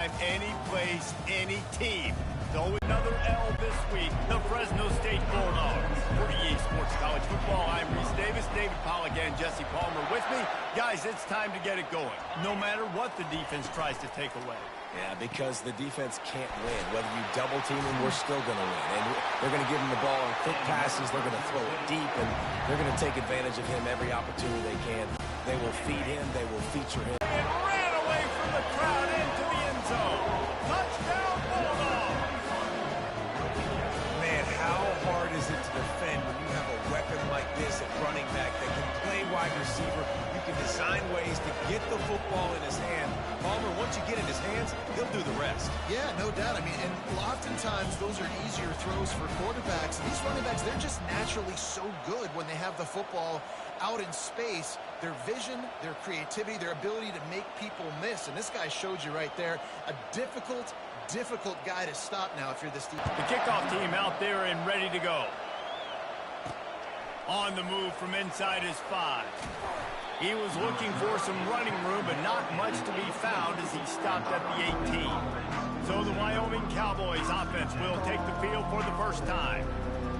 Any place, any team. So another L this week, the Fresno State Bulldogs. For EA Sports College Football, I'm Reese Davis, David Pollock, and Jesse Palmer with me. Guys, it's time to get it going, no matter what the defense tries to take away. Yeah, because the defense can't win. Whether you double team them, we're still going to win. And they're going to give him the ball in quick passes. They're going to throw it deep, and they're going to take advantage of him every opportunity they can. They will feed him. They will feature him. And ran away from the crowd into the end zone. Touchdown, Bulldogs! Man, how hard is it to defend when you have a weapon like this at running back that can play wide receiver? You can design ways to get the football in his hand. Palmer, once you get in his hands, he'll do the rest. Yeah, no doubt. I mean, and oftentimes those are easier throws for quarterbacks. And these running backs, they're just naturally so good when they have the football out in space. Their vision, their creativity, their ability to make people miss. And this guy showed you right there, a difficult guy to stop now if you're this defense. The kickoff team out there and ready to go. On the move from inside his 5. He was looking for some running room, but not much to be found as he stopped at the 18. So the Wyoming Cowboys offense will take the field for the first time.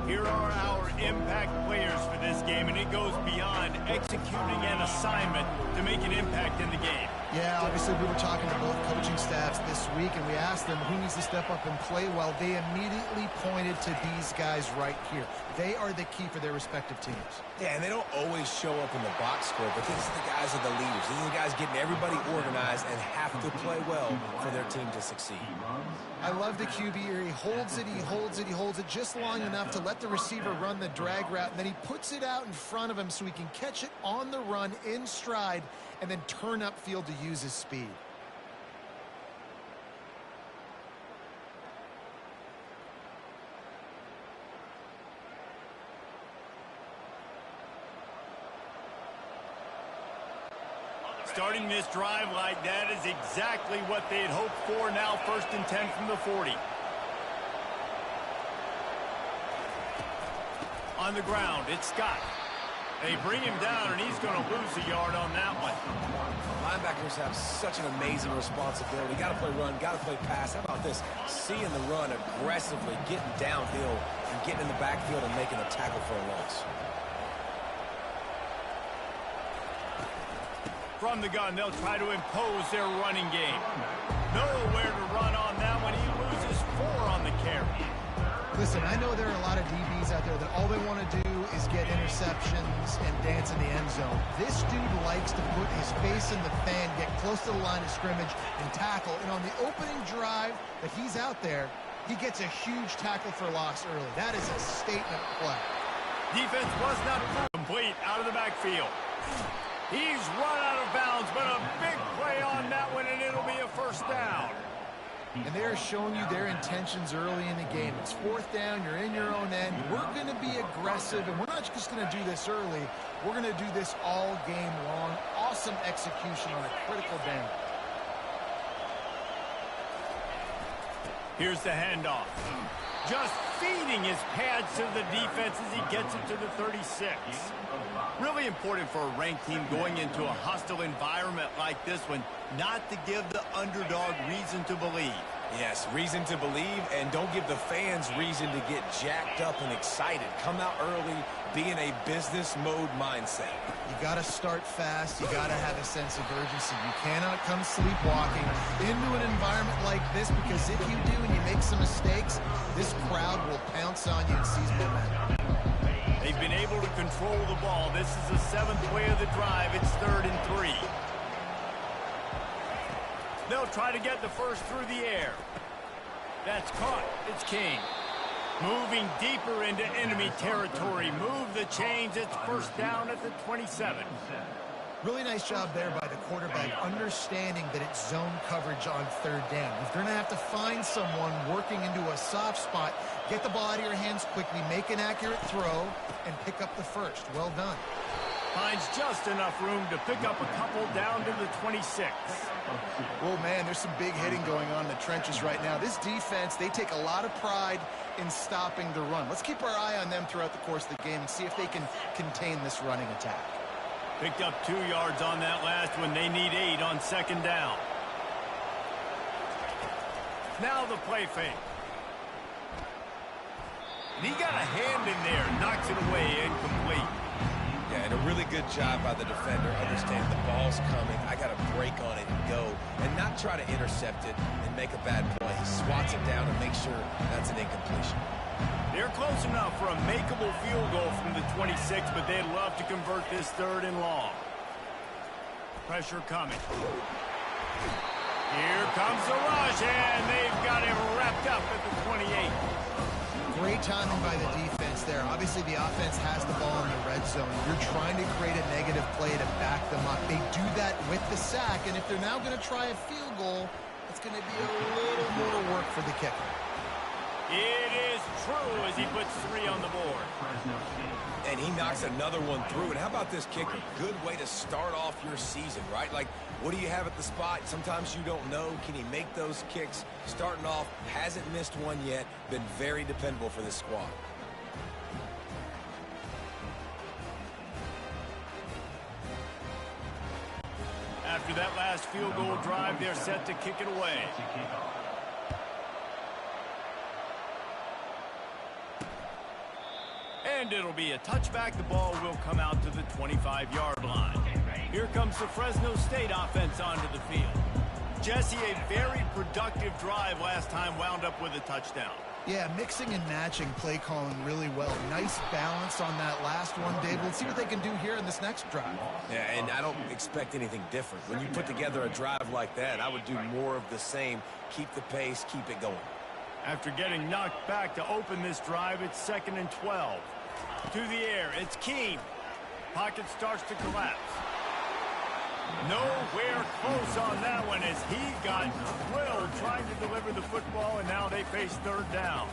Here are our impact players for this game, and it goes beyond executing an assignment to make an impact in the game. Yeah, obviously we were talking to both coaching staffs this week, and we asked them who needs to step up and play well. They immediately pointed to these guys right here. They are the key for their respective teams. Yeah, and they don't always show up in the box score, but these are the guys are the leaders. These are the guys getting everybody organized and have to play well for their team to succeed. I love the QB here. He holds it, he holds it, he holds it just long enough to let the receiver run the drag route, and then he puts it out in front of him so he can catch it on the run in stride and then turn upfield to use his speed. Starting this drive like that is exactly what they had hoped for. Now 1st and 10 from the 40. On the ground, it's Scott. They bring him down, and he's going to lose a yard on that one. Linebackers have such an amazing responsibility. Got to play run, got to play pass. How about this? Seeing the run aggressively, getting downhill, and getting in the backfield and making a tackle for a loss. From the gun, they'll try to impose their running game. Nowhere to run on that one. He loses 4 on the carry. Listen, I know there are a lot of DBs out there that all they want to do is get interceptions and dance in the end zone. This dude likes to put his face in the fan, get close to the line of scrimmage, and tackle. And on the opening drive that he's out there, he gets a huge tackle for loss early. That is a statement play. Defense was not complete out of the backfield. He's run out of bounds, but a big play on that one, and it'll be a 1st down. And they're showing you their intentions early in the game. It's 4th down, you're in your own end. We're going to be aggressive, and we're not just going to do this early. We're going to do this all game long. Awesome execution on a critical down. Here's the handoff. Just feeding his pads to the defense as he gets it to the 36. Really important for a ranked team going into a hostile environment like this one, not to give the underdog reason to believe. Yes, reason to believe, and don't give the fans reason to get jacked up and excited. Come out early, be in a business mode mindset. You got to start fast. You got to have a sense of urgency. You cannot come sleepwalking into an environment like this, because if you do and you make some mistakes, this crowd will pounce on you and seize momentum. They've been able to control the ball. This is the 7th play of the drive. It's 3rd and 3. They'll try to get the first through the air. That's caught. It's King. Moving deeper into enemy territory. Move the chains. It's 1st down at the 27. Really nice job there by the quarterback, understanding that it's zone coverage on 3rd down. If they're going to have to find someone working into a soft spot, get the ball out of your hands quickly, make an accurate throw, and pick up the 1st. Well done. Finds just enough room to pick up a couple down to the 26. Oh, man, there's some big hitting going on in the trenches right now. This defense, they take a lot of pride in stopping the run. Let's keep our eye on them throughout the course of the game and see if they can contain this running attack. Picked up 2 yards on that last one. They need 8 on 2nd down. Now the play fake. And he got a hand in there, knocks it away, incomplete. Yeah, and a really good job by the defender, understanding the ball's coming. I got to break on it and go, and not try to intercept it and make a bad play. He swats it down and makes sure that's an incompletion. They're close enough for a makeable field goal from the 26, but they'd love to convert this 3rd and long. Pressure coming. Here comes the rush, and they've got him wrapped up at the 28. Great timing by the defense there. Obviously, the offense has the ball in the red zone. You're trying to create a negative play to back them up. They do that with the sack, and if they're now going to try a field goal, it's going to be a little more work for the kicker. It is true as he puts 3 on the board. And he knocks another one through. And how about this kicker? Good way to start off your season, right? Like, what do you have at the spot? Sometimes you don't know. Can he make those kicks? Starting off, hasn't missed one yet. Been very dependable for this squad. After that last field goal drive, they're set to kick it away. And it'll be a touchback. The ball will come out to the 25-yard line. Here comes the Fresno State offense onto the field. Jesse, a very productive drive last time, wound up with a touchdown. Yeah, mixing and matching play calling really well. Nice balance on that last one, Dave. Let's see what they can do here in this next drive. Yeah, and I don't expect anything different. When you put together a drive like that, I would do more of the same. Keep the pace, keep it going. After getting knocked back to open this drive, it's 2nd and 12. To the air, it's Keene. Pocket starts to collapse. Nowhere close on that one as he got drilled trying to deliver the football, and now they face 3rd down.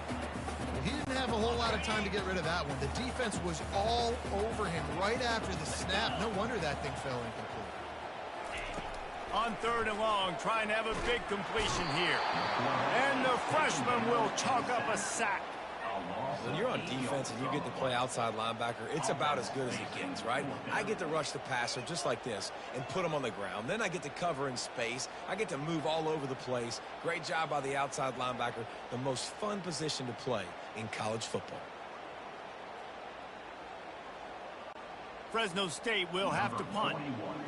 He didn't have a whole lot of time to get rid of that one. The defense was all over him right after the snap. No wonder that thing fell incomplete. On 3rd and long, trying to have a big completion here. And the freshman will chalk up a sack. When you're on defense and you get to play outside linebacker, it's about as good as it gets, right? I get to rush the passer just like this and put him on the ground. Then I get to cover in space. I get to move all over the place. Great job by the outside linebacker. The most fun position to play in college football. Fresno State will have to punt.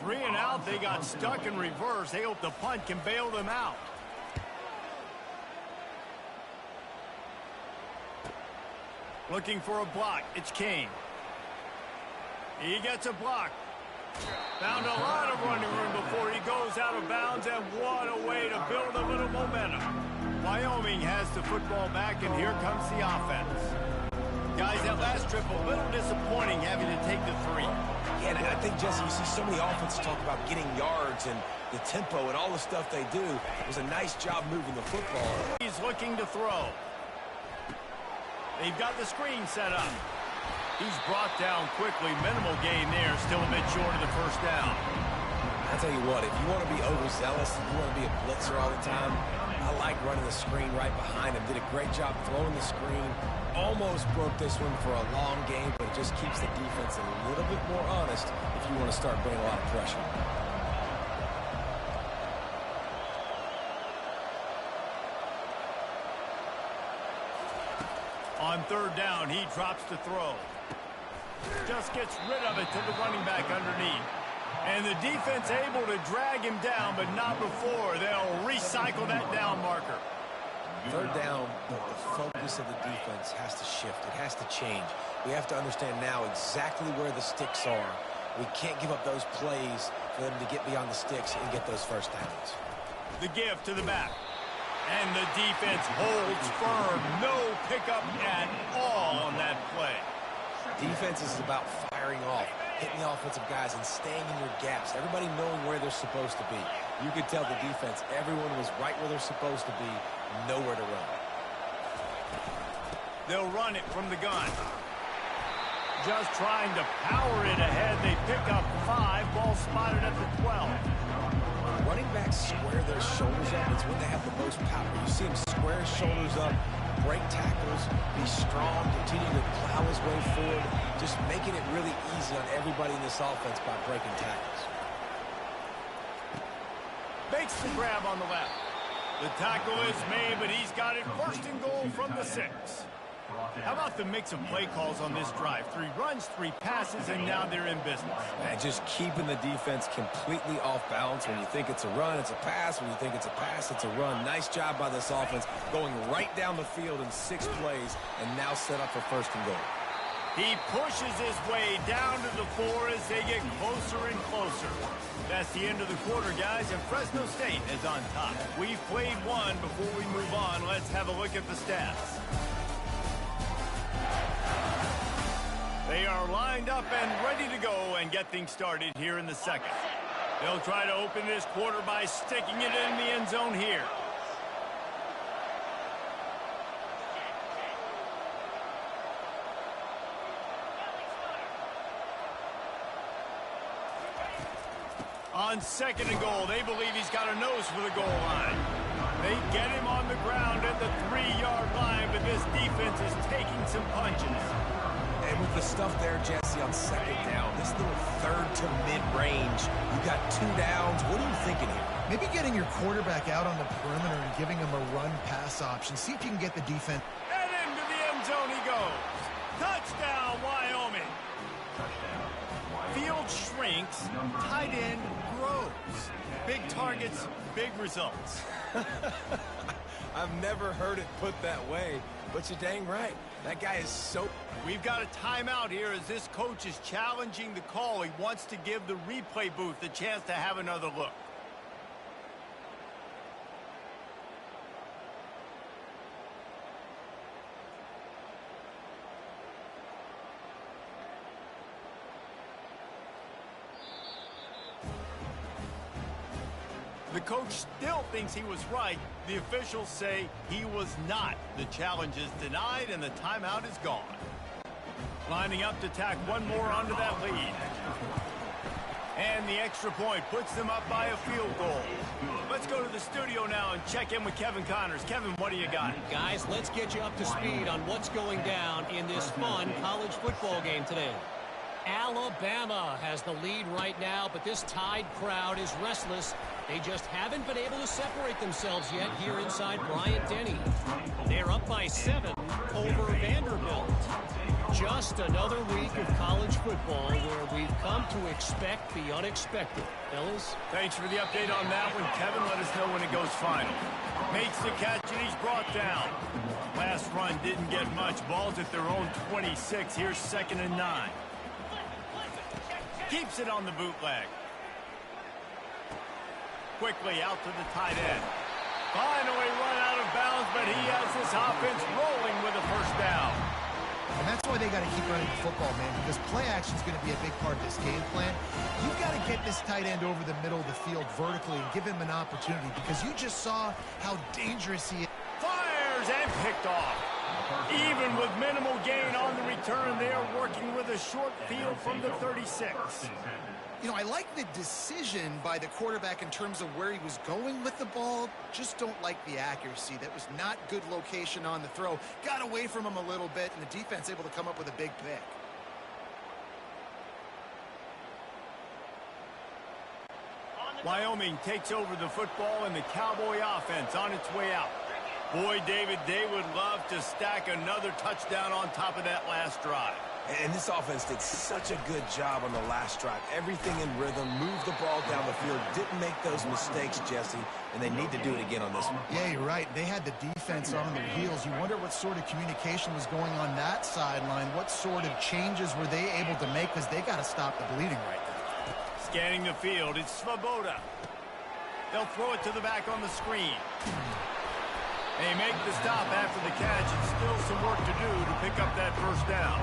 3 and out, they got stuck in reverse. They hope the punt can bail them out. Looking for a block, it's Kane. He gets a block. Found a lot of running room before he goes out of bounds, and what a way to build a little momentum. Wyoming has the football back, and here comes the offense. Guys, that last trip, a little disappointing having to take the 3. Yeah, and I think, Jesse, you see so many offenses talk about getting yards and the tempo and all the stuff they do. It was a nice job moving the football. He's looking to throw. They've got the screen set up. He's brought down quickly. Minimal gain there. Still a bit short of the 1st down. I'll tell you what, if you want to be overzealous and you want to be a blitzer all the time, I like running the screen right behind him. Did a great job throwing the screen. Almost broke this one for a long game, but it just keeps the defense a little bit more honest if you want to start bringing a lot of pressure. On 3rd down, he drops to throw. Just gets rid of it to the running back underneath. And the defense able to drag him down, but not before. They'll recycle that down marker. 3rd down, the focus of the defense has to shift. It has to change. We have to understand now exactly where the sticks are. We can't give up those plays for them to get beyond the sticks and get those 1st downs. The give to the back. And the defense holds firm. No pickup at all on that play. Defense is about firing off, hitting the offensive guys and staying in your gaps. Everybody knowing where they're supposed to be. You could tell the defense, everyone was right where they're supposed to be, nowhere to run. They'll run it from the gun. Just trying to power it ahead. They pick up 5. Ball spotted at the 12. Running backs square their shoulders up. It's when they have the most power. You see him square his shoulders up, break tackles, be strong, continue to plow his way forward, just making it really easy on everybody in this offense by breaking tackles. Makes the grab on the left. The tackle is made, but he's got it first and goal from the 6. How about the mix of play calls on this drive? 3 runs, 3 passes, and now they're in business. And just keeping the defense completely off balance. When you think it's a run, it's a pass. When you think it's a pass, it's a run. Nice job by this offense going right down the field in 6 plays and now set up for first and goal. He pushes his way down to the 4 as they get closer and closer. That's the end of the quarter, guys, and Fresno State is on top. We've played one. Before we move on, let's have a look at the stats. They are lined up and ready to go and get things started here in the second. They'll try to open this quarter by sticking it in the end zone here. On second and goal, they believe he's got a nose for the goal line. They get him on the ground at the 3-yard line, but this defense is taking some punches. And with the stuff there, Jesse, on second down, this little third to mid-range, you got 2 downs. What are you thinking here? Maybe getting your quarterback out on the perimeter and giving him a run-pass option. See if you can get the defense. And into the end zone he goes. Touchdown, Wyoming. Field shrinks, tight end grows. Big targets, big results. I've never heard it put that way, but you're dang right. That guy is so... We've got a timeout here as this coach is challenging the call. He wants to give the replay booth a chance to have another look. The coach still thinks he was right. The officials say he was not. The challenge is denied and the timeout is gone. Lining up to tack one more onto that lead. And the extra point puts them up by a field goal. Let's go to the studio now and check in with Kevin Connors. Kevin, what do you got? Guys, let's get you up to speed on what's going down in this fun college football game today. Alabama has the lead right now, but this Tide crowd is restless. They just haven't been able to separate themselves yet here inside Bryant-Denny. They're up by 7 over Vanderbilt. Just another week of college football where we've come to expect the unexpected. Fellas? Thanks for the update on that one, Kevin. Let us know when it goes final. Makes the catch and he's brought down. Last run didn't get much. Ball's at their own 26. Here's 2nd and 9. Keeps it on the bootleg. Quickly out to the tight end. Finally run out of bounds, but he has this offense rolling with a first down. And that's why they got to keep running the football, man, because play action is going to be a big part of this game plan. You've got to get this tight end over the middle of the field vertically and give him an opportunity, because you just saw how dangerous he is. Fires and picked off. Even with minimal gain on the return, they are working with a short field from the 36. You know, I like the decision by the quarterback in terms of where he was going with the ball. Just don't like the accuracy. That was not good location on the throw. Got away from him a little bit, and the defense able to come up with a big pick. Wyoming takes over the football, and the Cowboy offense on its way out. Boy, David, they would love to stack another touchdown on top of that last drive. And this offense did such a good job on the last drive. Everything in rhythm, moved the ball down the field, didn't make those mistakes, Jesse, and they need to do it again on this one. Yeah, you're right. They had the defense on their heels. You wonder what sort of communication was going on that sideline. What sort of changes were they able to make, because they got to stop the bleeding right now. Scanning the field, it's Svoboda. They'll throw it to the back on the screen. They make the stop after the catch. It's still some work to do to pick up that first down.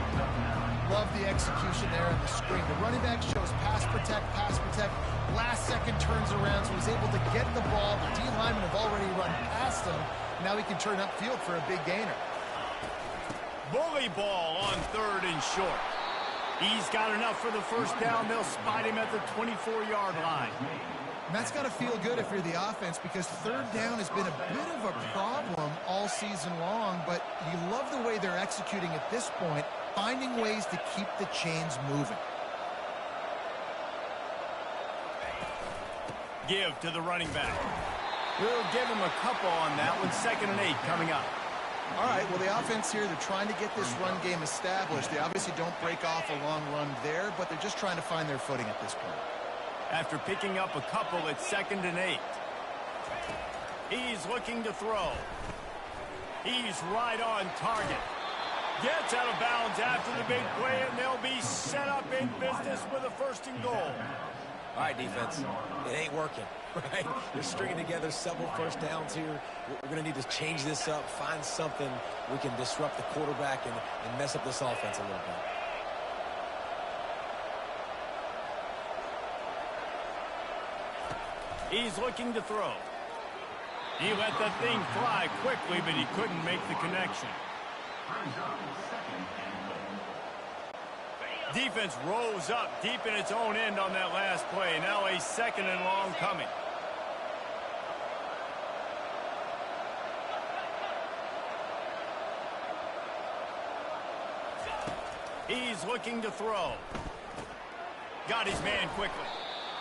Love the execution there on the screen. The running back shows pass protect, pass protect. Last second turns around, so he's able to get the ball. The D linemen have already run past him. Now he can turn upfield for a big gainer. Bully ball on 3rd and short. He's got enough for the first down. They'll spot him at the 24-yard line. And that's got to feel good if you're the offense, because 3rd down has been a bit of a problem all season long, but you love the way they're executing at this point, finding ways to keep the chains moving. Give to the running back. We'll give him a couple on that one. 2nd and 8 coming up. All right, well, the offense here, they're trying to get this run game established. They obviously don't break off a long run there, but they're just trying to find their footing at this point. After picking up a couple, it's 2nd and 8. He's looking to throw. He's right on target. Gets out of bounds after the big play, and they'll be set up in business with a 1st and goal. All right, defense, it ain't working, right? You're stringing together several 1st downs here. We're going to need to change this up, find something we can disrupt the quarterback and mess up this offense a little bit. He's looking to throw. He let that thing fly quickly, but he couldn't make the connection. Defense rose up deep in its own end on that last play. Now a 2nd and long coming. He's looking to throw. Got his man quickly.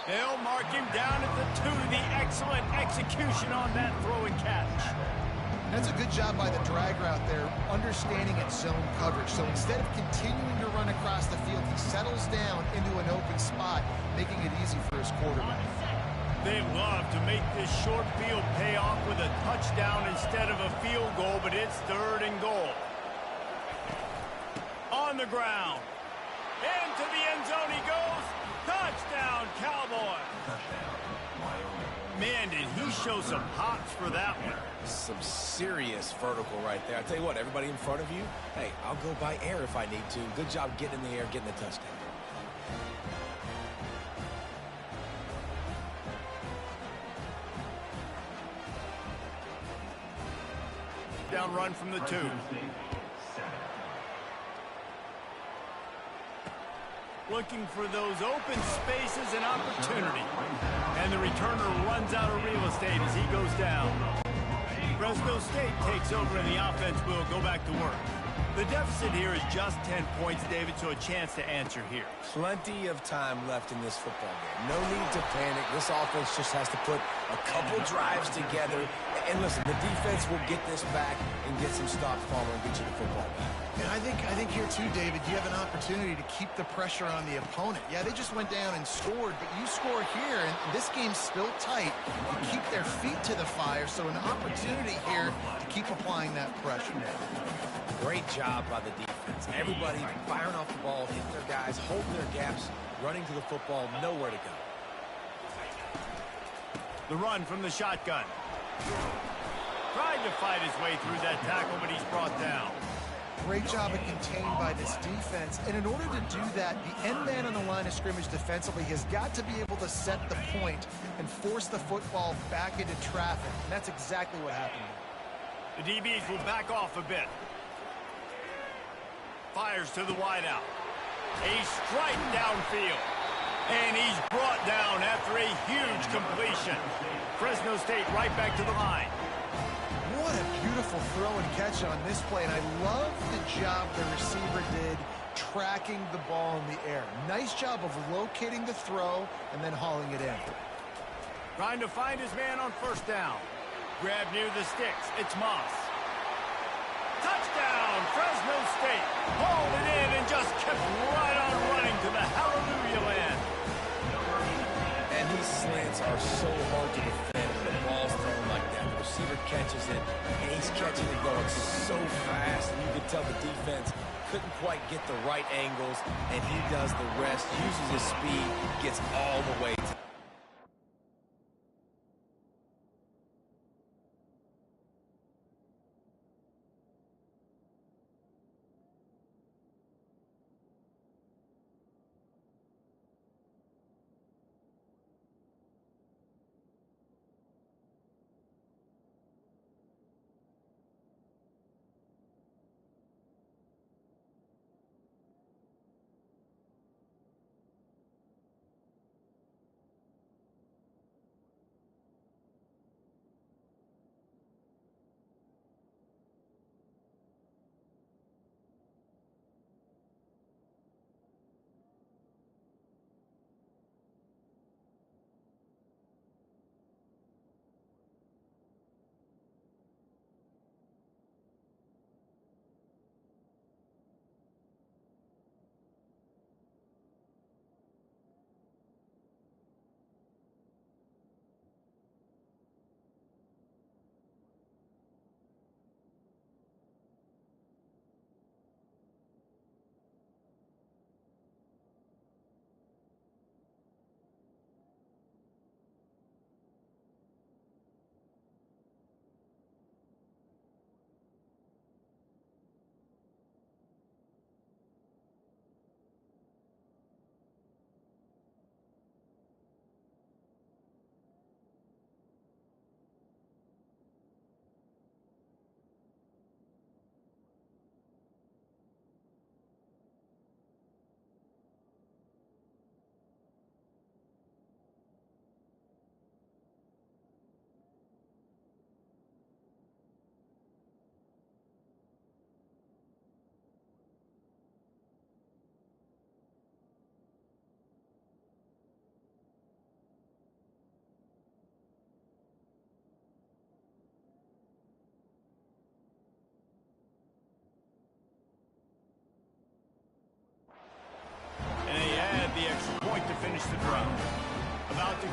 They'll mark him down at the 2. The excellent execution on that throw and catch. That's a good job by the drag route there, understanding its zone coverage. So instead of continuing to run across the field, he settles down into an open spot, making it easy for his quarterback. They love to make this short field pay off with a touchdown instead of a field goal, but it's 3rd and goal. On the ground. Into the end zone he goes. Touchdown, Cowboy. Man, did he show some hops for that one. Some serious vertical right there. I tell you what, everybody in front of you, hey, I'll go by air if I need to. Good job getting in the air, getting the touchdown. Down run from the 2. Looking for those open spaces and opportunity. And the returner runs out of real estate as he goes down. Fresno State takes over and the offense will go back to work. The deficit here is just 10 points, David, so a chance to answer here. Plenty of time left in this football game. No need to panic. This offense just has to put a couple drives together. And listen, the defense will get this back and get some stops following and get you the football back. And I think here too, David, you have an opportunity to keep the pressure on the opponent. Yeah, they just went down and scored, but you score here, and this game's still tight. You keep their feet to the fire, so an opportunity here to keep applying that pressure. Great job by the defense. Everybody firing off the ball, hitting their guys, holding their gaps, running to the football, nowhere to go. The run from the shotgun. Tried to fight his way through that tackle, but he's brought down. Great job of contained by this defense. And in order to do that, the end man on the line of scrimmage defensively has got to be able to set the point and force the football back into traffic. And that's exactly what happened. The DBs will back off a bit. Fires to the wideout. A strike downfield. And he's brought down after a huge completion. Fresno State right back to the line. What a beautiful throw and catch on this play. And I love the job the receiver did tracking the ball in the air. Nice job of locating the throw and then hauling it in. Trying to find his man on 1st down. Grab near the sticks. It's Moss. Touchdown, Fresno State. Hauled it in and just kept right on running to the hallelujah land. And these slants are so hard to defend when the ball's thrown like that. The receiver catches it, and he's catching it going so fast, and you can tell the defense couldn't quite get the right angles, and he does the rest, uses his speed, gets all the way to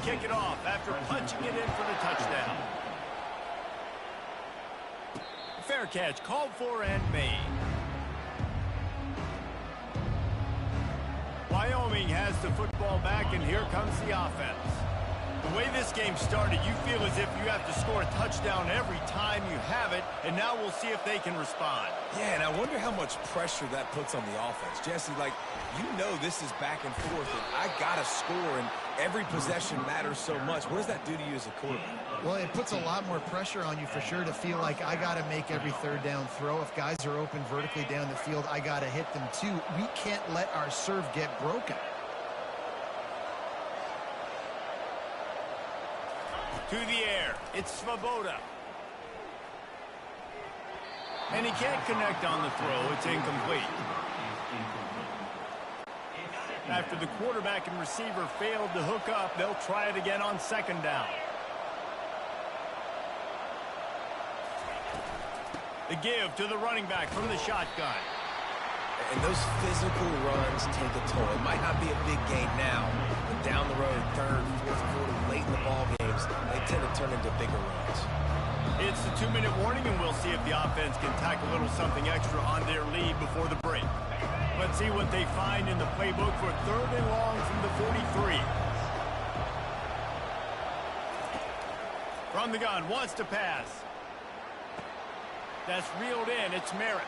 kick it off after punching it in for the touchdown. Fair catch called for and made. Wyoming has the football back, and here comes the offense. The way this game started, you feel as if you have to score a touchdown every time you have it, and now we'll see if they can respond. Yeah, and I wonder how much pressure that puts on the offense. Jesse, like, you know this is back and forth, and I got to score, and every possession matters so much. What does that do to you as a quarterback? Well, it puts a lot more pressure on you for sure to feel like I got to make every third down throw. If guys are open vertically down the field, I got to hit them too. We can't let our serve get broken. To the air, it's Svoboda. And he can't connect on the throw. It's incomplete. After the quarterback and receiver failed to hook up, they'll try it again on second down. The give to the running back from the shotgun. And those physical runs take a toll. It might not be a big gain now, but down the road, third, fourth quarter, late in the ball games, they tend to turn into bigger runs. It's the 2-minute warning, and we'll see if the offense can tack a little something extra on their lead before the break. Let's see what they find in the playbook for third and long from the 43. From the gun, wants to pass. That's reeled in. It's Merritt.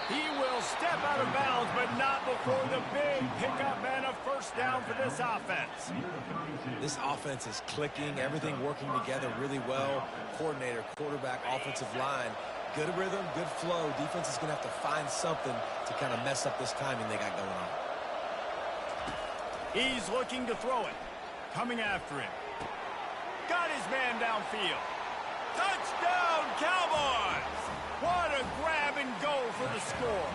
He will step out of bounds, but not before the big pickup and a first down for this offense. This offense is clicking, everything working together really well. Coordinator, quarterback, offensive line, good rhythm, good flow. Defense is going to have to find something to kind of mess up this timing they got going on. He's looking to throw it. Coming after him. Got his man downfield. Touchdown, Cowboys! What a grab and go for the score.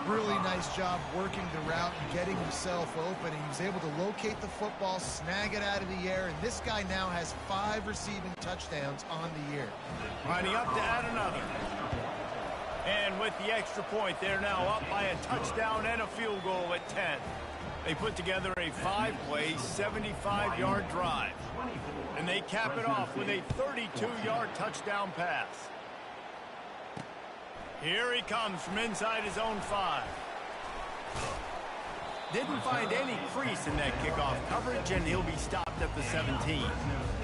Really nice job working the route and getting himself open. He was able to locate the football, snag it out of the air, and this guy now has 5 receiving touchdowns on the year. Lining up to add another. And with the extra point, they're now up by a touchdown and a field goal at 10. They put together a 5-play, 75-yard drive. And they cap it off with a 32-yard touchdown pass. Here he comes from inside his own 5. Didn't find any crease in that kickoff coverage, and he'll be stopped at the 17.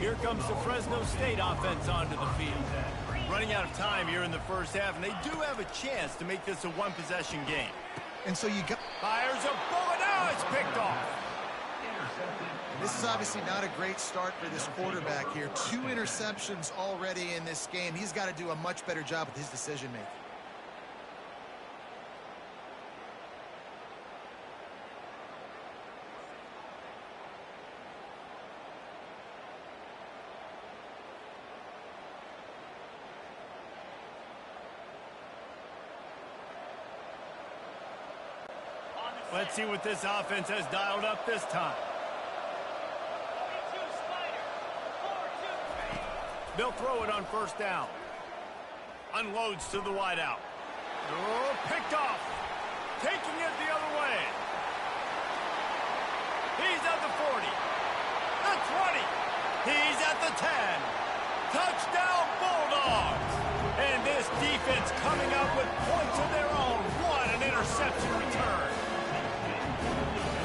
Here comes the Fresno State offense onto the field. Running out of time here in the first half, and they do have a chance to make this a one-possession game. And so you got... Fires a bullet. Now it's picked off. This is obviously not a great start for this quarterback here. 2 interceptions already in this game. He's got to do a much better job with his decision-making. Let's see what this offense has dialed up this time. They'll throw it on first down. Unloads to the wideout. Oh, picked off. Taking it the other way. He's at the 40. The 20. He's at the 10. Touchdown, Bulldogs. And this defense coming up with points of their own. What an interception return.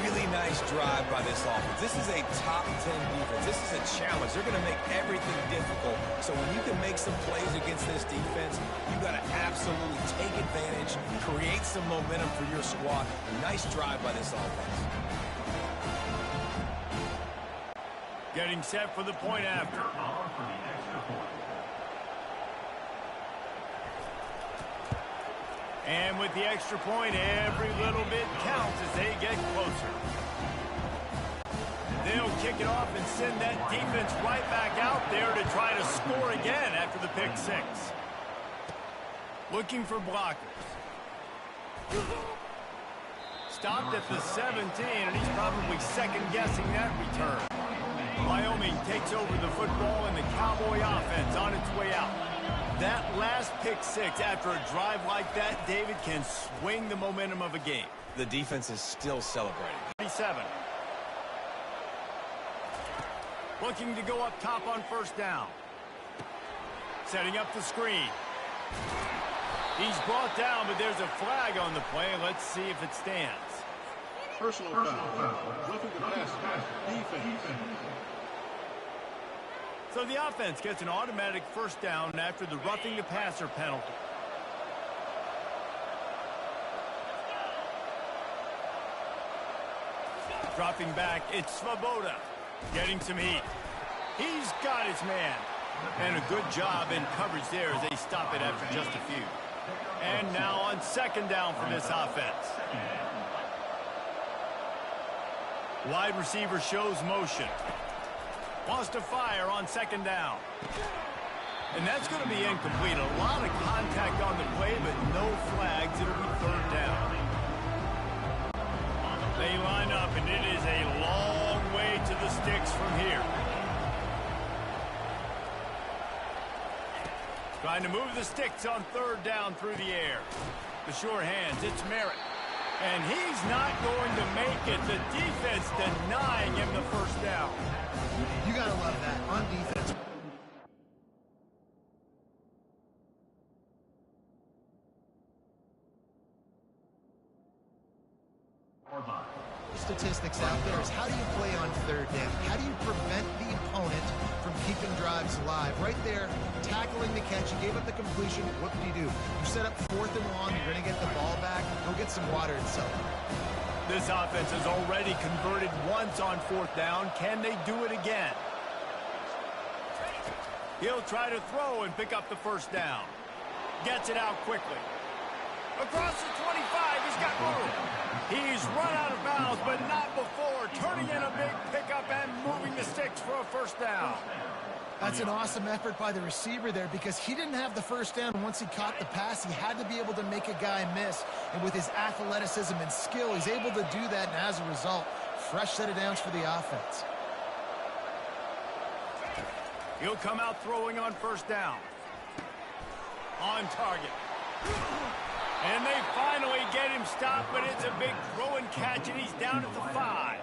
Really nice drive by this offense. This is a top 10 defense. This is a challenge. They're going to make everything difficult. So when you can make some plays against this defense, you got to absolutely take advantage, create some momentum for your squad. Nice drive by this offense. Getting set for the point after. And with the extra point, every little bit counts as they get closer. They'll kick it off and send that defense right back out there to try to score again after the pick 6. Looking for blockers. Stopped at the 17, and he's probably second-guessing that return. Wyoming takes over the football, and the Cowboy offense on its way out. That last pick 6 after a drive like that, David, can swing the momentum of a game. The defense is still celebrating. 37. Looking to go up top on first down. Setting up the screen. He's brought down, but there's a flag on the play. Let's see if it stands. Personal foul. Roughing the passer. Defense. So the offense gets an automatic first down after the roughing the passer penalty. Dropping back, it's Svoboda. Getting some heat. He's got his man. And a good job in coverage there as they stop it after just a few. And now on second down for this offense. Wide receiver shows motion. Wants to fire on second down. And that's going to be incomplete. A lot of contact on the play, but no flags. It'll be third down. They line up, and it is a long way to the sticks from here. Trying to move the sticks on third down through the air. The sure hands, it's Merritt. And he's not going to make it. The defense denying him the first down. You got to love that on defense. Statistics out there is how do you play on third down? How do you prevent the opponent from keeping drives alive? Right there, tackling the catch. You gave up the completion. What do? You set up fourth and long. You're going to get the ball back. Go get some water and sell it. This offense has already converted once on fourth down. Can they do it again? He'll try to throw and pick up the first down. Gets it out quickly. Across the 25, he's got room. He's run out of bounds, but not before. Turning in a big pickup and moving the sticks for a first down. That's an awesome effort by the receiver there because he didn't have the first down. Once he caught the pass, he had to be able to make a guy miss. And with his athleticism and skill, he's able to do that. And as a result, fresh set of downs for the offense. He'll come out throwing on first down. On target. And they finally get him stopped, but it's a big throw and catch, and he's down at the 5.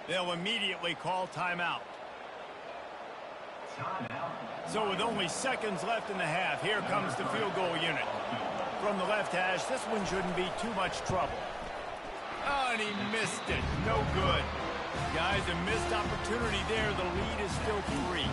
They'll immediately call timeout. So with only seconds left in the half, here comes the field goal unit. From the left hash, this one shouldn't be too much trouble. Oh, and he missed it. No good. Guys, a missed opportunity there. The lead is still 3.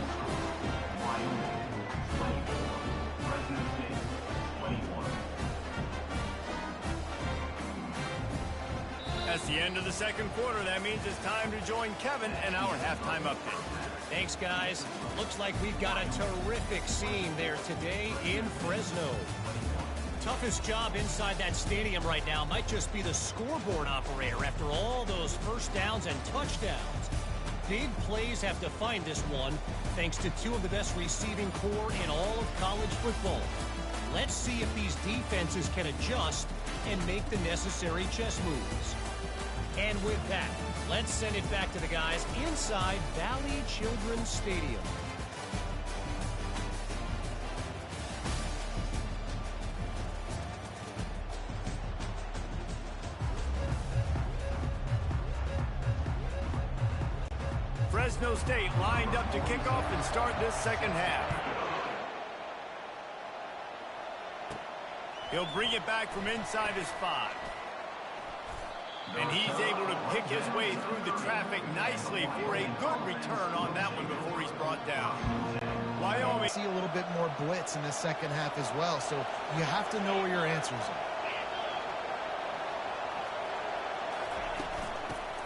That's the end of the second quarter. That means it's time to join Kevin and our halftime update. Thanks, guys. Looks like we've got a terrific scene there today in Fresno. Toughest job inside that stadium right now might just be the scoreboard operator after all those first downs and touchdowns. Big plays have defined this one, thanks to 2 of the best receiving core in all of college football. Let's see if these defenses can adjust and make the necessary chess moves. And with that, let's send it back to the guys inside Valley Children's Stadium. Fresno State lined up to kick off and start this second half. He'll bring it back from inside his 5. And he's able to pick his way through the traffic nicely for a good return on that one before he's brought down. Wyoming. See a little bit more blitz in the second half as well, so you have to know where your answers are.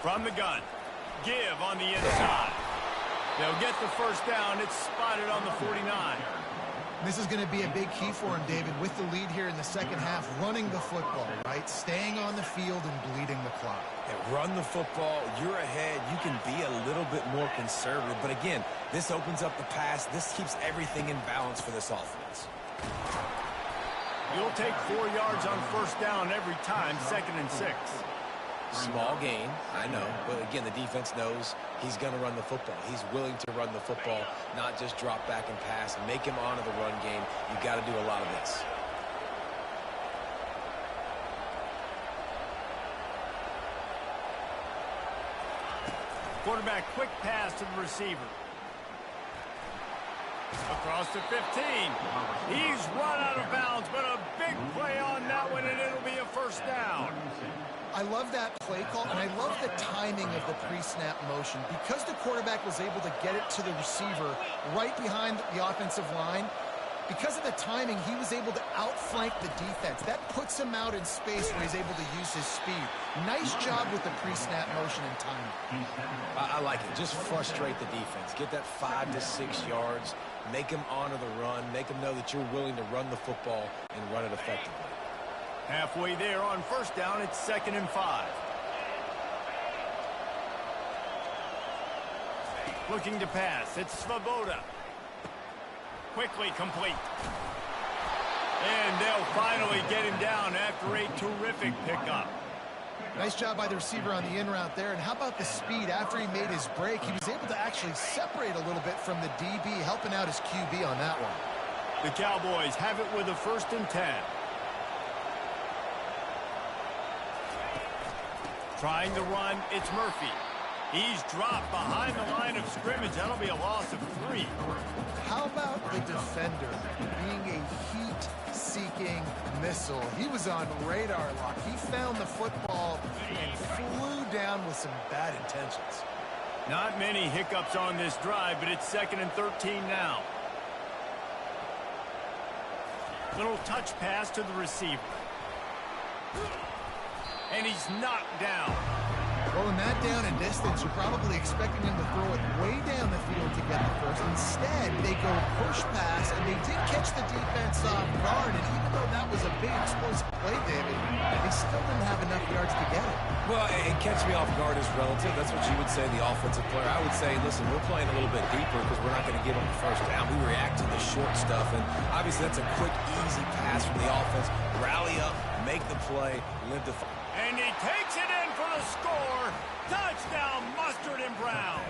From the gun. Give on the inside. They'll get the first down. It's spotted on the 49. This is going to be a big key for him, David, with the lead here in the second half, running the football, right? Staying on the field and bleeding the clock. Yeah, run the football. You're ahead. You can be a little bit more conservative. But again, this opens up the pass. This keeps everything in balance for this offense. You'll take 4 yards on first down every time, 2nd and 6. Small gain, I know, but again, the defense knows he's going to run the football. He's willing to run the football, not just drop back and pass. Make him honor the run game. You got to do a lot of this. Quarterback, quick pass to the receiver. Across to 15. He's run out of bounds, but a big play on that one, and it'll be a first down. I love that play call, and I love the timing of the pre-snap motion. Because the quarterback was able to get it to the receiver right behind the offensive line, because of the timing, he was able to outflank the defense. That puts him out in space where he's able to use his speed. Nice job with the pre-snap motion and timing. I like it. Just frustrate the defense. Get that 5 to 6 yards. Make them honor the run. Make them know that you're willing to run the football and run it effectively. Halfway there on first down, it's 2nd and 5. Looking to pass, it's Svoboda. Quickly complete. And they'll finally get him down after a terrific pickup. Nice job by the receiver on the in route there. And how about the speed? After he made his break, he was able to actually separate a little bit from the DB, helping out his QB on that one. The Cowboys have it with a 1st and 10. Trying to run, it's Murphy. He's dropped behind the line of scrimmage. That'll be a loss of 3. How about the defender being a heat-seeking missile? He was on radar lock. He found the football and flew down with some bad intentions. Not many hiccups on this drive, but it's 2nd and 13 now. Little touch pass to the receiver. And he's knocked down. Well, in that down and distance, you're probably expecting him to throw it way down the field to get the first. Instead, they go push pass, and they did catch the defense off guard. And even though that was a big explosive play, David, they still didn't have enough yards to get it. Well, and catch me off guard is relative. That's what you would say, the offensive player. I would say, listen, we're playing a little bit deeper because we're not going to give them the first down. We react to the short stuff, and obviously that's a quick, easy pass from the offense. Rally up, make the play, live the fight. And he takes it in for the score. Touchdown, Mustard and Brown.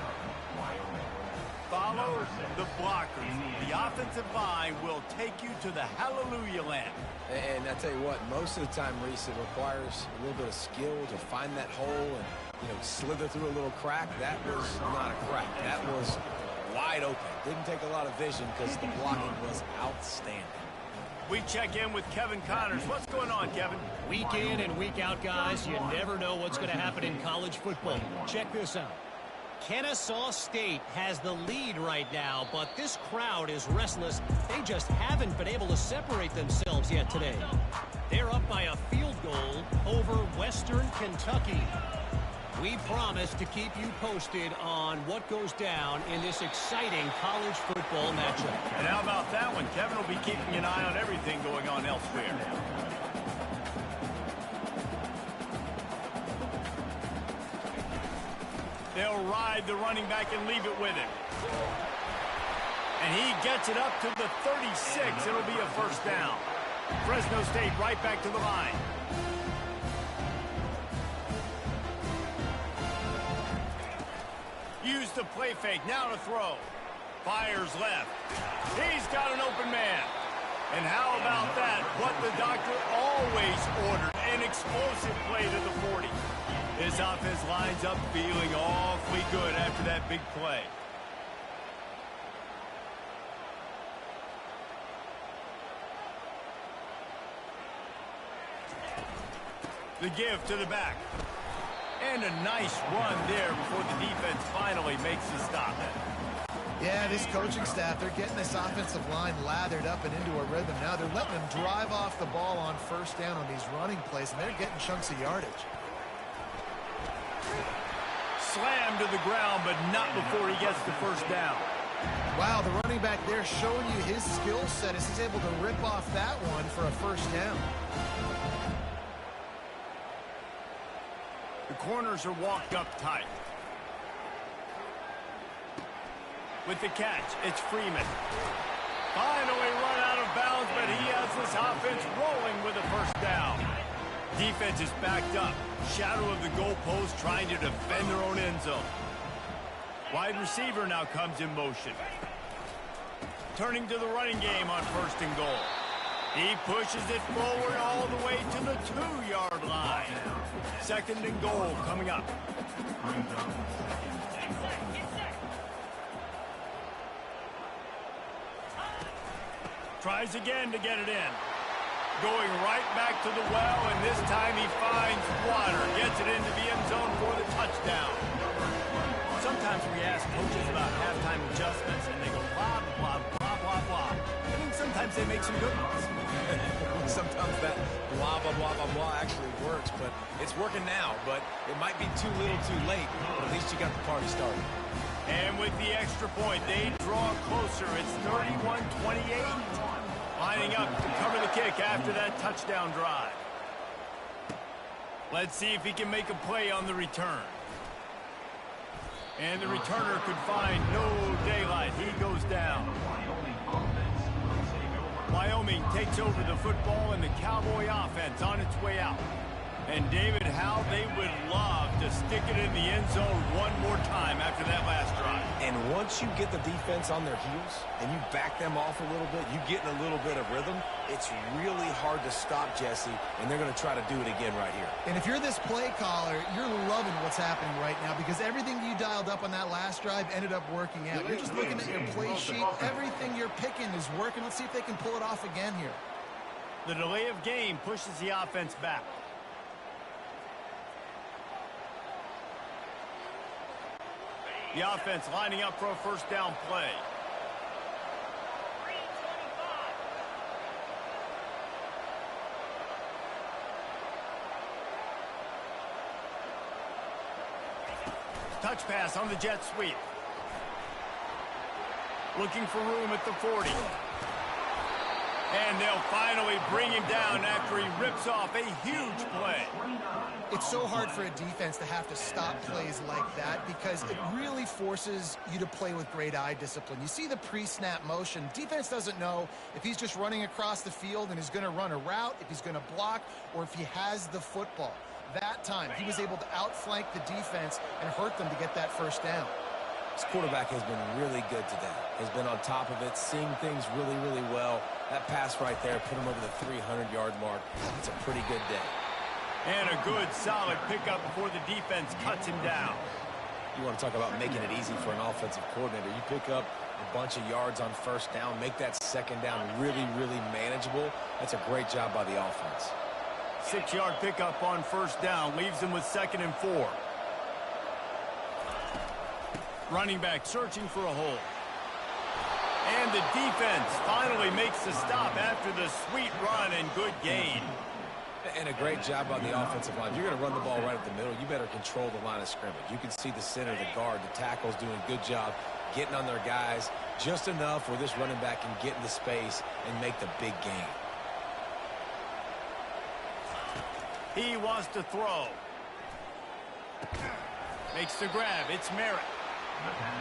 Follow the blockers. The offensive line will take you to the hallelujah land. And I tell you what, most of the time, Reese, it requires a little bit of skill to find that hole and, slither through a little crack. That was not a crack. That was wide open. Didn't take a lot of vision because the blocking was outstanding. We check in with Kevin Connors. What's going on, Kevin? Week in and week out, guys, you never know what's going to happen in college football. Check this out. Kennesaw State has the lead right now, but this crowd is restless. They just haven't been able to separate themselves yet today. They're up by a field goal over Western Kentucky. We promise to keep you posted on what goes down in this exciting college football matchup. And how about that one? Kevin will be keeping an eye on everything going on elsewhere. They'll ride the running back and leave it with him. And he gets it up to the 36. It'll be a first down. Fresno State right back to the line. Use the play fake. Now to throw. Fires left. He's got an open man. And how about that? What the doctor always ordered. An explosive play to the 40. This offense lines up feeling awfully good after that big play. The give to the back. And a nice run there before the defense finally makes the stop. Yeah, this coaching staff, they're getting this offensive line lathered up and into a rhythm. Now they're letting them drive off the ball on first down on these running plays, and they're getting chunks of yardage. Slammed to the ground, but not before he gets the first down. Wow, the running back there showing you his skill set as he's able to rip off that one for a first down. The corners are walked up tight. With the catch, it's Freeman. Finally run out of bounds, but he has this offense rolling with a first down. Defense is backed up. Shadow of the goalpost trying to defend their own end zone. Wide receiver now comes in motion. Turning to the running game on first and goal. He pushes it forward all the way to the 2-yard line. Second and goal coming up. Tries again to get it in. Going right back to the well, and this time he finds water. Gets it into the end zone for the touchdown. Sometimes we ask coaches about halftime adjustments, and they go blah, blah, blah, blah, blah. I think sometimes they make some good ones. Sometimes that blah, blah, blah, blah, blah actually works, but it's working now. But it might be too little too late, but at least you got the party started. And with the extra point, they draw closer. It's 31-28. Lining up to cover the kick after that touchdown drive. Let's see if he can make a play on the return. And the returner could find no daylight. He goes down. Wyoming takes over the football, and the Cowboy offense on its way out. And David, how they would love to stick it in the end zone one more time after that last drive. And once you get the defense on their heels and you back them off a little bit, you get in a little bit of rhythm, it's really hard to stop, Jesse, and they're going to try to do it again right here. And if you're this play caller, you're loving what's happening right now because everything you dialed up on that last drive ended up working out. You're just looking at your play sheet. Everything you're picking is working. Let's see if they can pull it off again here. The delay of game pushes the offense back. The offense lining up for a first down play. Touch pass on the jet sweep. Looking for room at the 40. And they'll finally bring him down after he rips off a huge play. It's so hard for a defense to have to stop plays like that because it really forces you to play with great eye discipline. You see the pre-snap motion. Defense doesn't know if he's just running across the field and is going to run a route, if he's going to block, or if he has the football. That time, he was able to outflank the defense and hurt them to get that first down. This quarterback has been really good today. Has been on top of it, seeing things really, really well. That pass right there put him over the 300-yard mark. It's a pretty good day. And a good, solid pickup before the defense cuts him down. You want to talk about making it easy for an offensive coordinator. You pick up a bunch of yards on first down, make that second down really, really manageable. That's a great job by the offense. 6-yard pickup on first down leaves them with 2nd and 4. Running back searching for a hole. And the defense finally makes the stop after the sweet run and good gain. And a great job on the offensive line. If you're going to run the ball right at the middle, you better control the line of scrimmage. You can see the center, the guard, the tackles doing a good job getting on their guys just enough where this running back can get into space and make the big gain. He wants to throw. Makes the grab. It's Merritt.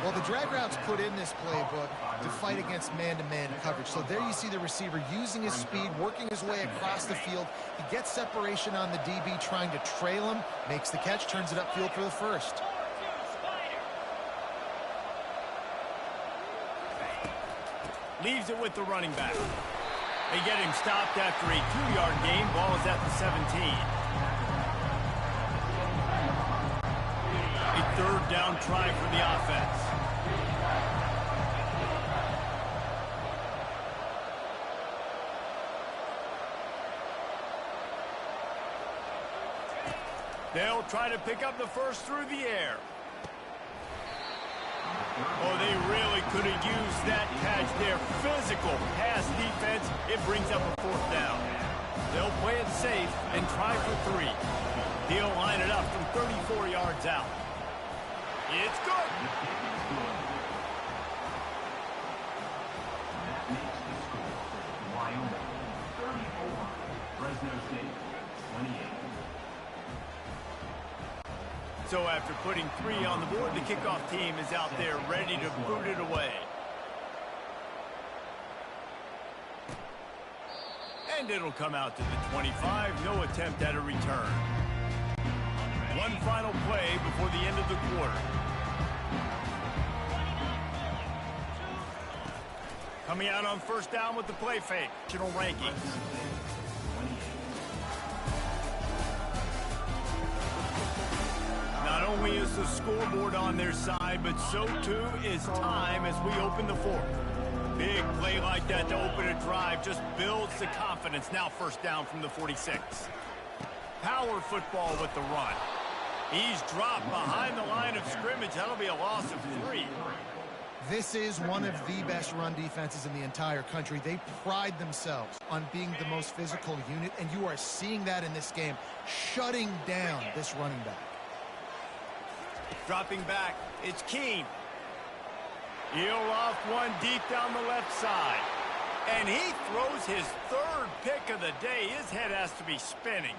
Well, the drag routes put in this playbook to fight against man-to-man coverage. So there you see the receiver using his speed, working his way across the field. He gets separation on the DB, trying to trail him, makes the catch, turns it upfield for the first. Leaves it with the running back. They get him stopped after a 2-yard gain. Ball is at the 17. A 3rd down try for the offense. They'll try to pick up the first through the air. Oh, they really could have used that catch there. Physical pass defense. It brings up a 4th down. They'll play it safe and try for 3. He'll line it up from 34 yards out. It's good. Wyoming 34, Fresno State 28. So after putting 3 on the board, the kickoff team is out there ready to boot it away. And it'll come out to the 25. No attempt at a return. One final play before the end of the quarter. Coming out on first down with the play fake. National rankings. Not only is the scoreboard on their side, but so too is time as we open the 4th. Big play like that to open a drive just builds the confidence. Now first down from the 46. Power football with the run. He's dropped behind the line of scrimmage. That'll be a loss of 3. This is one of the best run defenses in the entire country. They pride themselves on being the most physical unit, and you are seeing that in this game, shutting down this running back. Dropping back, it's Keene. He'll off one deep down the left side. And he throws his 3rd pick of the day. His head has to be spinning.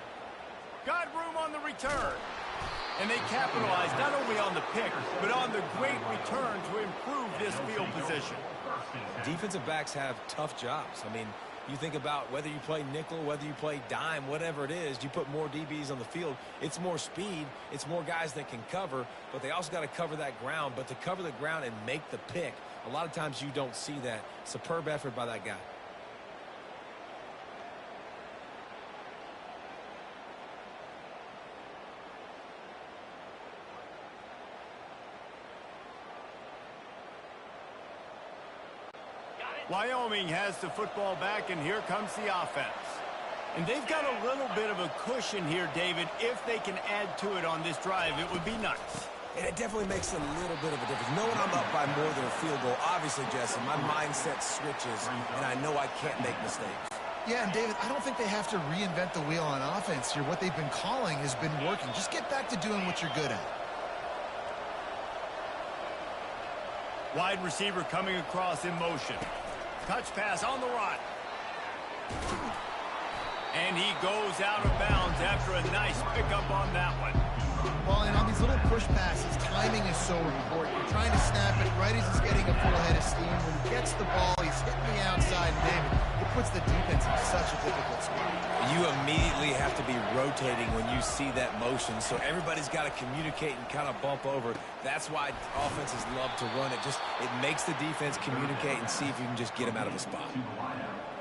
Got room on the return. And they capitalize not only on the pick, but on the great return to improve this field position. Defensive backs have tough jobs. I mean, you think about whether you play nickel, whether you play dime, whatever it is, you put more DBs on the field. It's more speed. It's more guys that can cover, but they also got to cover that ground. But to cover the ground and make the pick, a lot of times you don't see that. Superb effort by that guy. Wyoming has the football back, and here comes the offense. And they've got a little bit of a cushion here, David. If they can add to it on this drive, it would be nice. And it definitely makes a little bit of a difference. Knowing I'm up by more than a field goal, obviously, Jesse, my mindset switches, and I know I can't make mistakes. Yeah, and David, I don't think they have to reinvent the wheel on offense here. What they've been calling has been working. Just get back to doing what you're good at. Wide receiver coming across in motion. Touch pass on the run. And he goes out of bounds after a nice pickup on that one. Well, and on these little push passes, timing is so important. You're trying to snap it right as he's getting a full head of steam. When he gets the ball, he's hitting the outside, and David, it puts the defense in such a difficult spot. You immediately have to be rotating when you see that motion, so everybody's got to communicate and kind of bump over. That's why offenses love to run it. It makes the defense communicate and see if you can just get him out of a spot.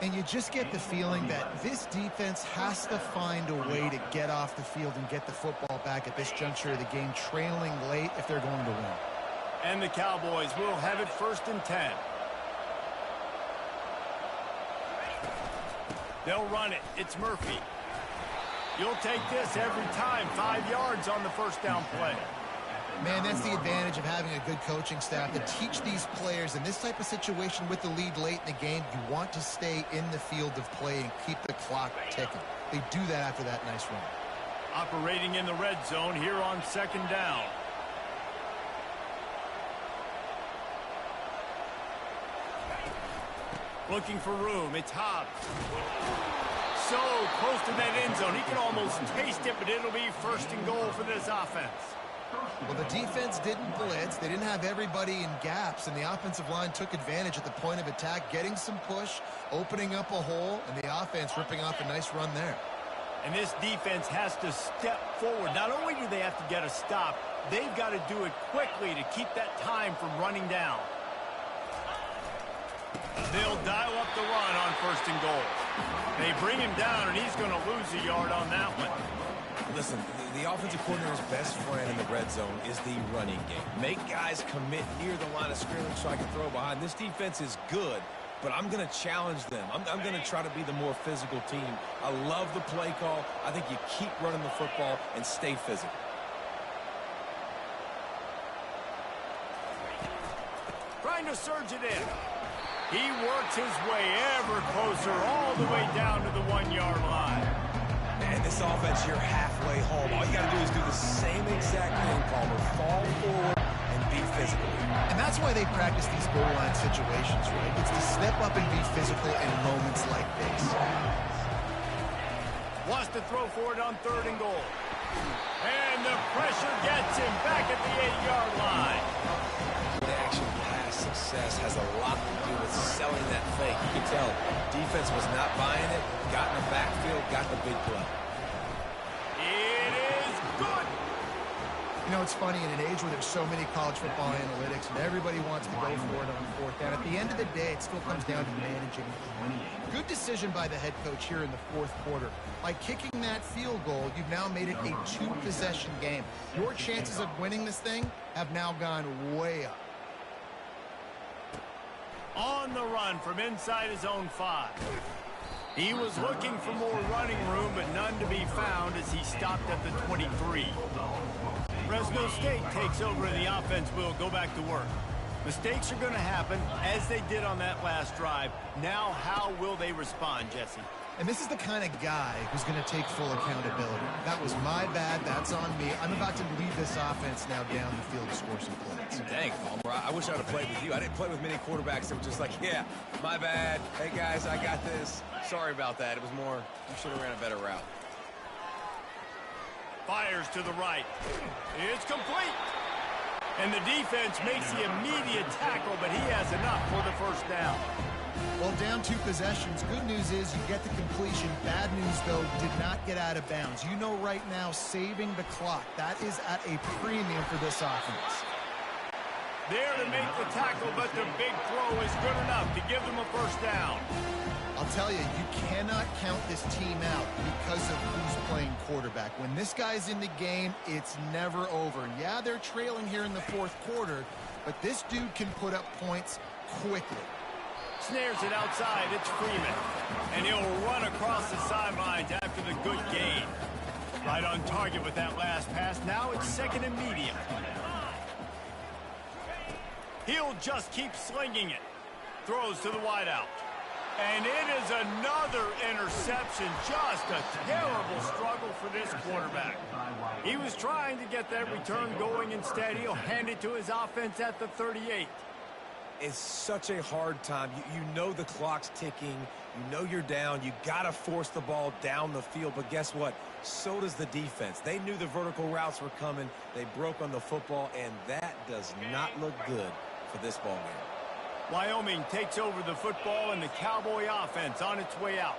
And you just get the feeling that this defense has to find a way to get off the field and get the football back at this juncture of the game, trailing late if they're going to win. And the Cowboys will have it 1st and 10. They'll run it. It's Murphy. You'll take this every time. 5 yards on the first down play. Man, that's the advantage of having a good coaching staff to teach these players in this type of situation with the lead late in the game. You want to stay in the field of play and keep the clock ticking. They do that after that nice run. Operating in the red zone here on 2nd down. Looking for room. It's Hobbs. So close to that end zone. He can almost taste it, but it'll be 1st and goal for this offense. Well, the defense didn't blitz. They didn't have everybody in gaps, and the offensive line took advantage at the point of attack, getting some push, opening up a hole, and the offense ripping off a nice run there. And this defense has to step forward. Not only do they have to get a stop, they've got to do it quickly to keep that time from running down. They'll dial up the run on 1st and goal. They bring him down, and he's going to lose a yard on that one. Listen, the offensive coordinator's best friend in the red zone is the running game. Make guys commit near the line of scrimmage so I can throw behind. This defense is good, but I'm going to challenge them. I'm going to try to be the more physical team. I love the play call. I think you keep running the football and stay physical. Trying to surge it in. He works his way ever closer all the way down to the 1-yard line. And this offense, you're halfway home. All you got to do is do the same exact thing, Palmer. Fall forward and be physical. And that's why they practice these goal line situations, right? It's to step up and be physical in moments like this. Wants to throw for it on 3rd and goal. And the pressure gets him back at the 8-yard line. The action pass success has a lot to do with selling that fake. You can tell defense was not buying it, got in the backfield, got the big play. It is good. You know, it's funny, in an age where there's so many college football analytics and everybody wants to go for it on 4th down, at the end of the day, it still comes down to managing. Good decision by the head coach here in the 4th quarter. By kicking that field goal, you've now made it a 2-possession game. Your chances of winning this thing have now gone way up. On the run from inside his own 5. He was looking for more running room, but none to be found as he stopped at the 23. Fresno State takes over and the offense will go back to work. Mistakes are going to happen, as they did on that last drive. Now, how will they respond, Jesse? And this is the kind of guy who's going to take full accountability. That was my bad. That's on me. I'm about to lead this offense now down the field to score some points. Dang, Palmer, I wish I'd have played with you. I didn't play with many quarterbacks that were just like, yeah, my bad. Hey, guys, I got this. Sorry about that. It was more, you should have ran a better route. Fires to the right. It's complete. And the defense makes the immediate tackle, but he has enough for the first down. Well, down 2 possessions. Good news is you get the completion. Bad news, though, did not get out of bounds. You know right now, saving the clock. That is at a premium for this offense. There to make the tackle, but the big throw is good enough to give them a first down. I'll tell you, you cannot count this team out because of who's playing quarterback. When this guy's in the game, it's never over. Yeah, they're trailing here in the 4th quarter, but this dude can put up points quickly. Snares it outside. It's Freeman. And he'll run across the sidelines after the good gain. Right on target with that last pass. Now it's 2nd and medium. He'll just keep slinging it. Throws to the wideout. And it is another interception. Just a terrible struggle for this quarterback. He was trying to get that return going. Instead, he'll hand it to his offense at the 38. It's such a hard time. You know the clock's ticking. You know you're down. You got to force the ball down the field. But guess what? So does the defense. They knew the vertical routes were coming. They broke on the football, and that does not look good for this ball game. Wyoming takes over the football, and the Cowboy offense on its way out.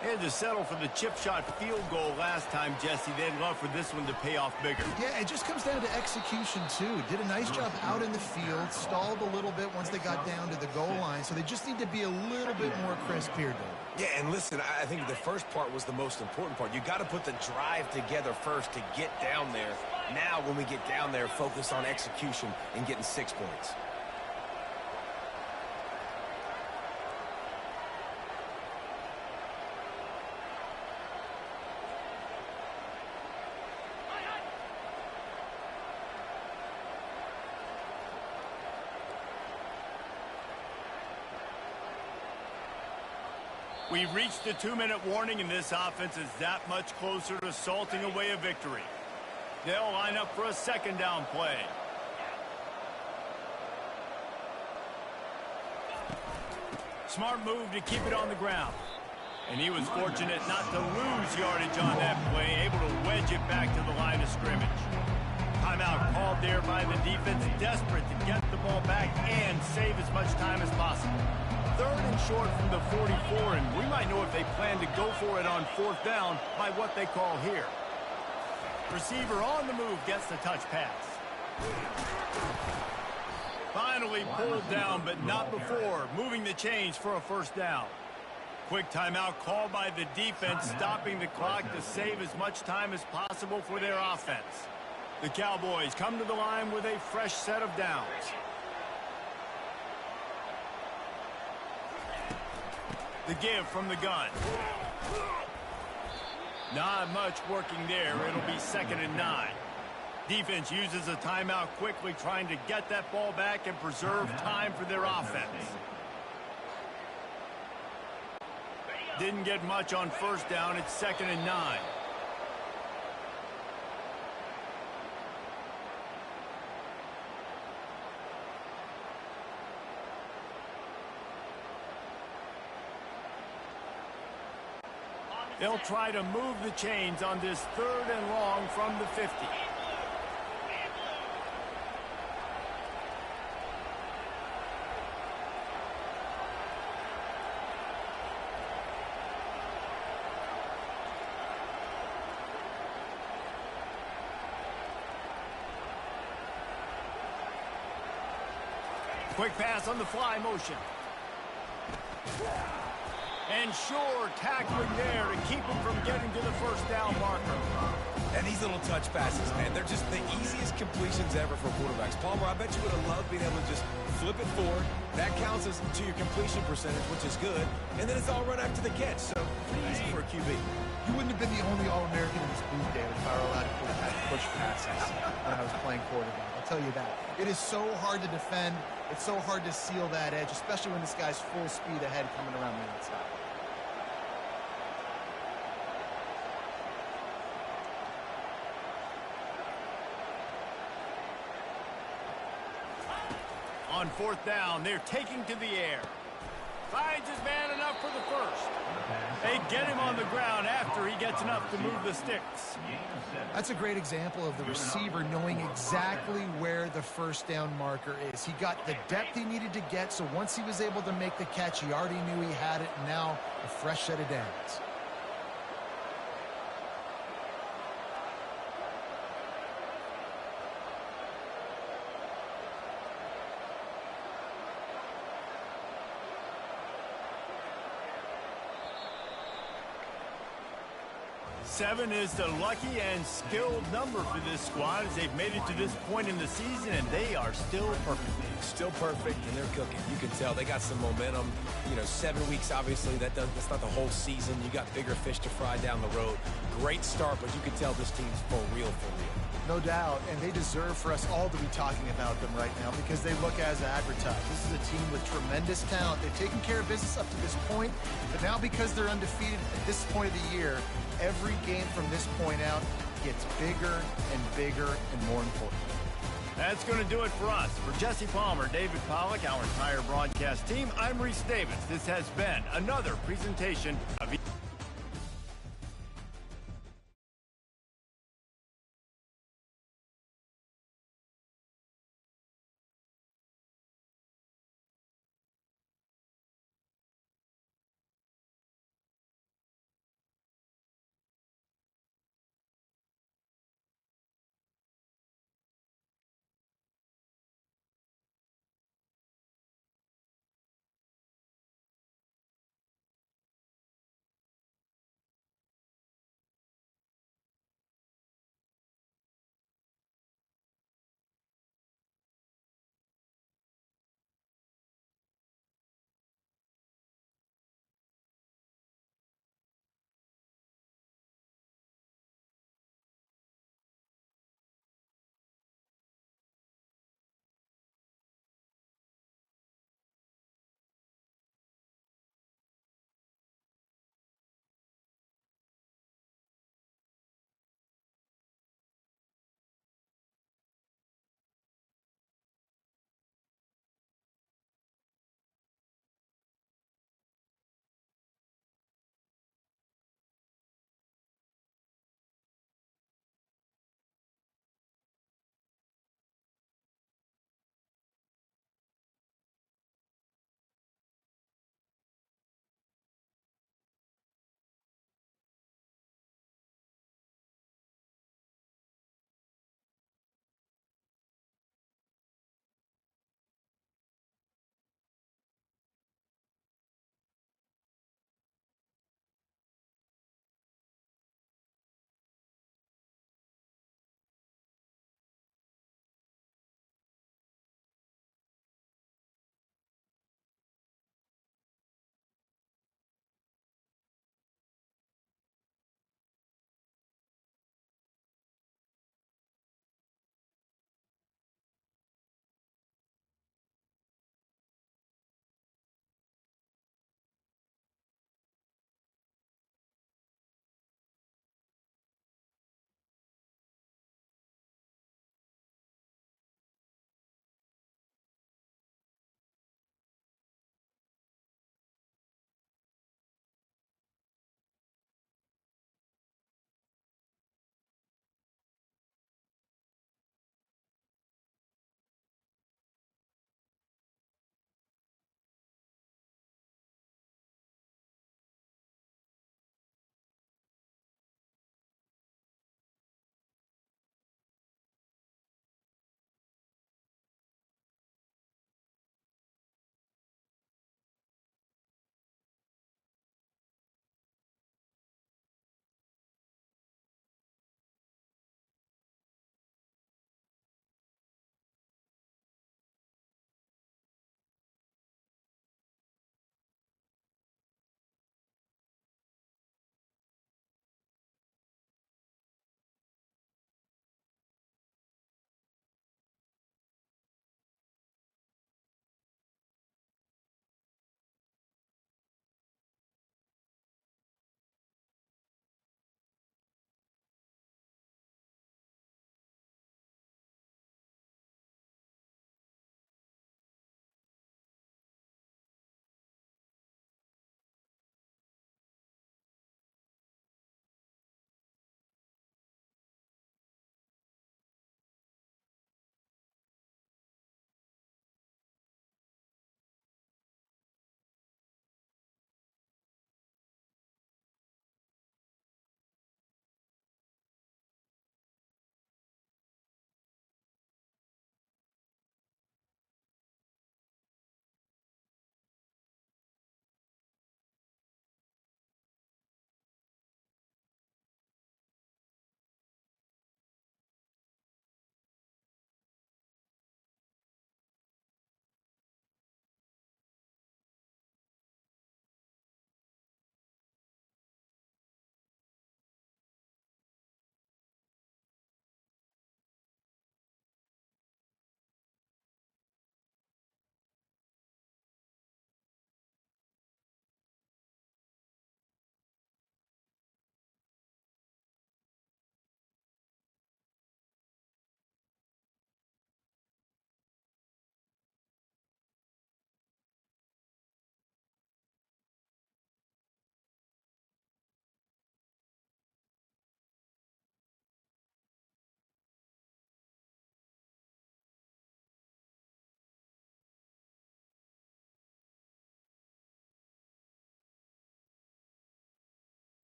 They had to settle for the chip shot field goal last time, Jesse. They'd love for this one to pay off bigger. Yeah, it just comes down to execution, too. Did a nice job out in the field, stalled a little bit once they got down to the goal line, so they just need to be a little bit more crisp here, Dave. Yeah, and listen, I think the first part was the most important part. You got to put the drive together first to get down there. Now, when we get down there, focus on execution and getting 6 points. We've reached the 2-minute warning, and this offense is that much closer to salting away a victory. They'll line up for a 2nd down play. Smart move to keep it on the ground. And he was fortunate not to lose yardage on that play, able to wedge it back to the line of scrimmage. Timeout called there by the defense, desperate to get the ball back and save as much time as possible. 3rd and short from the 44, and we might know if they plan to go for it on 4th down by what they call here. Receiver on the move gets the touch pass. Finally pulled down, but not before, moving the chains for a 1st down. Quick timeout called by the defense, stopping the clock to save as much time as possible for their offense. The Cowboys come to the line with a fresh set of downs. The give from the gun. Not much working there. It'll be 2nd and 9. Defense uses a timeout quickly, trying to get that ball back and preserve time for their offense. Didn't get much on 1st down. It's 2nd and 9. They'll try to move the chains on this 3rd and long from the 50. Quick pass on the fly motion. And sure tackling there to keep him from getting to the 1st down marker. And these little touch passes, man, they're just the easiest completions ever for quarterbacks. Palmer, I bet you would have loved being able to just flip it forward. That counts as to your completion percentage, which is good. And then it's all run after the catch, so pretty easy for a QB. You wouldn't have been the only All-American in this booth, David, if I were allowed to push passes when I was playing quarterback. I'll tell you that. It is so hard to defend. It's so hard to seal that edge, especially when this guy's full speed ahead coming around the outside. On fourth down, they're taking to the air. Finds his man enough for the first. They get him on the ground after he gets enough to move the sticks. That's a great example of the receiver knowing exactly where the first down marker is. He got the depth he needed to get, so once he was able to make the catch, he already knew he had it, and now a fresh set of downs. Seven is the lucky and skilled number for this squad as they've made it to this point in the season, and they are still perfect. Still perfect, and they're cooking. You can tell they got some momentum. You know, 7 weeks, obviously, that's not the whole season. You got bigger fish to fry down the road. Great start, but you can tell this team's for real, for real. No doubt, and they deserve for us all to be talking about them right now because they look as advertised. This is a team with tremendous talent. They've taken care of business up to this point, but now because they're undefeated at this point of the year, every game from this point out gets bigger and bigger and more important. That's going to do it for us. For Jesse Palmer, David Pollack, our entire broadcast team, I'm Reese Davis. This has been another presentation of